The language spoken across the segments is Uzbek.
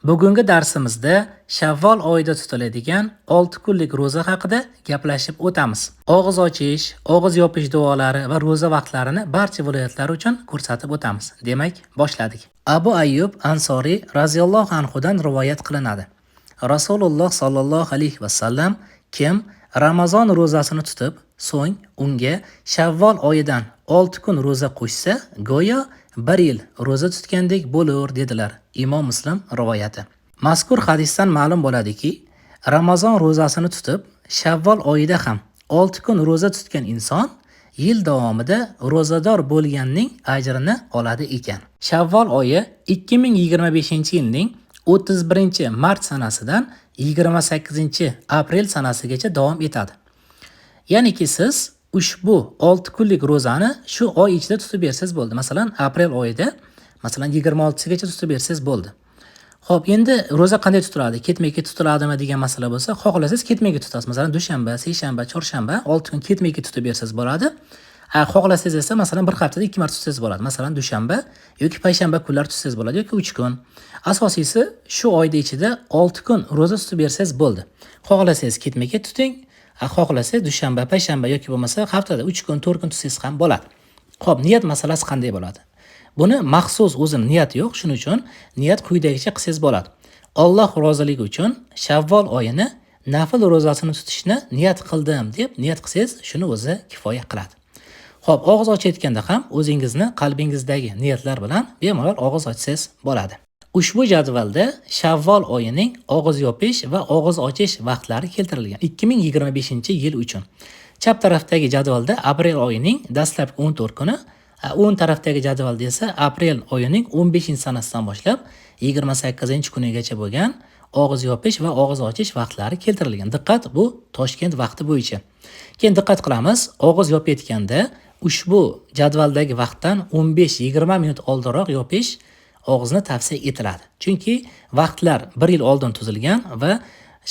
Bugungi darsimizda Shavvol oyida tutiladigan 6 kunlik roza haqida gaplashib o'tamiz. Og'iz ochish, og'iz yopish duolari va roza vaqtlarini barcha viloyatlar uchun ko'rsatib o'tamiz. Demak, boshladik. Abu Ayyub Ansoriy radhiyallohu anhu dan rivoyat qilinadi. Rasululloh sallallohu alayhi va sallam kim Ramazon rozasini tutib, so'ng unga Shavvol oyidan 6 kun roza qo'shsa, go'yo 1 yil roza tutgandek bo'lur dedilar. Imom Muslim rivoyati. Mazkur hadisdan ma'lum bo'ladiki, Ramazon rozasini tutib, Shavvol oyida ham 6 kun roza tutgan inson yil davomida rozador bo'lganning ajrini oladi ekan. Shavvol oyi 2025-yilning 31-mart sanasidan 28-aprel sanasigacha davom etadi. Ya'niki siz ushbu 6 kunlik rozani shu oy ichida tutib bersangiz bo'ldi. Masalan, aprel oyida, masalan 26-sigacha tutib bersangiz bo'ldi. Xo'p, endi roza qanday tutiladi? Ketma-ket tutiladimi degan masala bo'lsa, xohlasangiz ketma-ket tutasiz. Masalan, dushanba, seshanba, chorshanba 6 kun ketma-ket tutib bersangiz bo'ladi. Xohlasangiz esa masalan bir haftada 2 marta tutsangiz bo'ladi. Masalan, dushanba yoki payshanba kunlar tutsangiz bo'ladi yoki 3 kun. Asosiysi shu oyda ichida 6 kun roza tutib bersangiz bo'ldi. Xohlasangiz ketma-ket tuting, xohlasangiz dushanba, payshanba yoki bo'lmasa haftada 3 kun, 4 kun tutsangiz ham bo'ladi. Xo'p, niyat masalasi qanday bo'ladi? Buni maxsus o'zini niyati yo'q, shuning uchun niyat quyidagicha qilsangiz bo'ladi. Alloh roziligi uchun Shavvol oyini nafl rozasini tutishni niyat qildim deb niyat qilsangiz, shuni o'zi kifoya qiladi. Xo'p, og'iz ochayotganda ham o'zingizni qalbingizdagi niyatlar bilan bemalol og'iz ochsangiz bo'ladi. Ushbu jadvalda Shavvol oyining og'iz yopish va og'iz ochish vaqtlari keltirilgan 2025-yil uchun. Chap tarafdagi jadvalda aprel oyining dastlabki 14 kuni, o'ng tarafdagi jadvalda esa aprel oyining 15-sanasidan boshlab 28-kunigacha bo'lgan og'iz yopish va og'iz ochish vaqtlari keltirilgan. Diqqat, bu Toshkent vaqti bo'yicha. Keyin diqqat qilamiz, og'iz yopayotganda ushbu jadvaldagi vaqtdan 15-20 minut oldinroq yopish og'izni tavsiya etiladi. Chunki vaqtlar 1 yil oldin tuzilgan va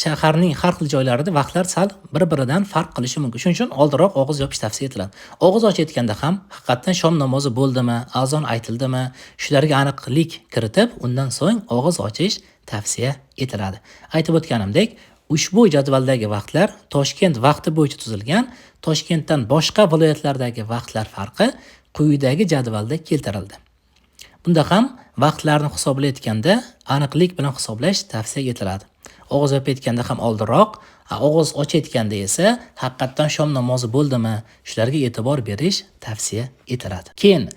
shaharning har xil joylarida vaqtlar sal bir-biridan farq qilishi mumkin. Shuning uchun oldinroq og'iz yopish tavsiya etiladi. Og'iz ochayotganda ham haqiqatan shom namozi bo'ldimi, azon aytildimi, shularga aniqlik kiritib, undan so'ng og'iz ochish tavsiya etiladi. Aytib o'tganimdek, ushbu jadvaldagi vaqtlar Toshkent vaqti bo'yicha tuzilgan. Toshkentdan boshqa viloyatlardagi vaqtlar farqi quyidagi jadvalda keltirildi. Bunda ham vaqtlarni hisoblayotganda aniqlik bilan hisoblash tavsiya etiladi. Og'iz yopayotganda ham oldinroq, og'iz ochayotganda esa haqiqatan shom namozi bo'ldimi, shularga e'tibor berish tavsiya etiladi. Keyin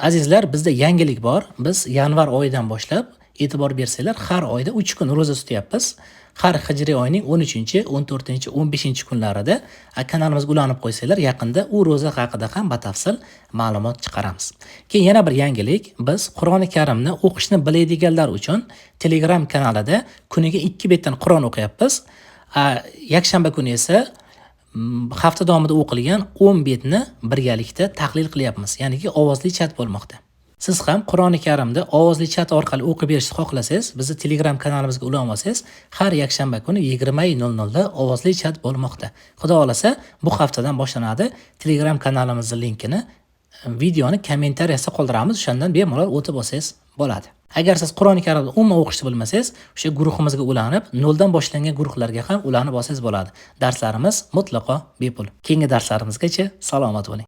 azizlar, bizda yangilik bor. Biz yanvar oyidan boshlab e'tibor bersanglar, har oyda 3 kun roza tutyapmiz. Har hijriy oyning 13, 14, 15 kunlarida kanalimizga ulanib qo'ysanglar, yaqinda u roza haqida ham batafsil ma'lumot chiqaramiz. Keyin yana bir yangilik, biz Qur'oni Karimni o'qishni biladiganlar uchun Telegram kanalida kuniga 2 betdan Qur'on o'qiyapmiz. Yakshanba kuni esa hafta davomida o'qilgan 10 betni birgalikda tahlil qilyapmiz. Ya'niki ovozli chat bo'lmoqda. Siz ham Qur'oni Karimda ovozli chat orqali o'qib berishni xohlasangiz, bizni Telegram kanalimizga ulanib olsangiz, har yakshanba kuni 20:00 da ovozli chat bo'lmoqda. Xudo xolasa, bu haftadan boshlanadi. Telegram kanalimizning linkini videoni kommentariyasiga qoldiramiz. O'shandan bemalol o'tib olsangiz bo'ladi. Agar siz Qur'oni Karimni umuman o'qishni bilmasangiz, o'sha guruhimizga ulanib, 0 dan boshlangan guruhlarga ham ulanib olsangiz bo'ladi. Darslarimiz mutlaqo bepul. Keyingi darslarimizgacha salomat bo'ling.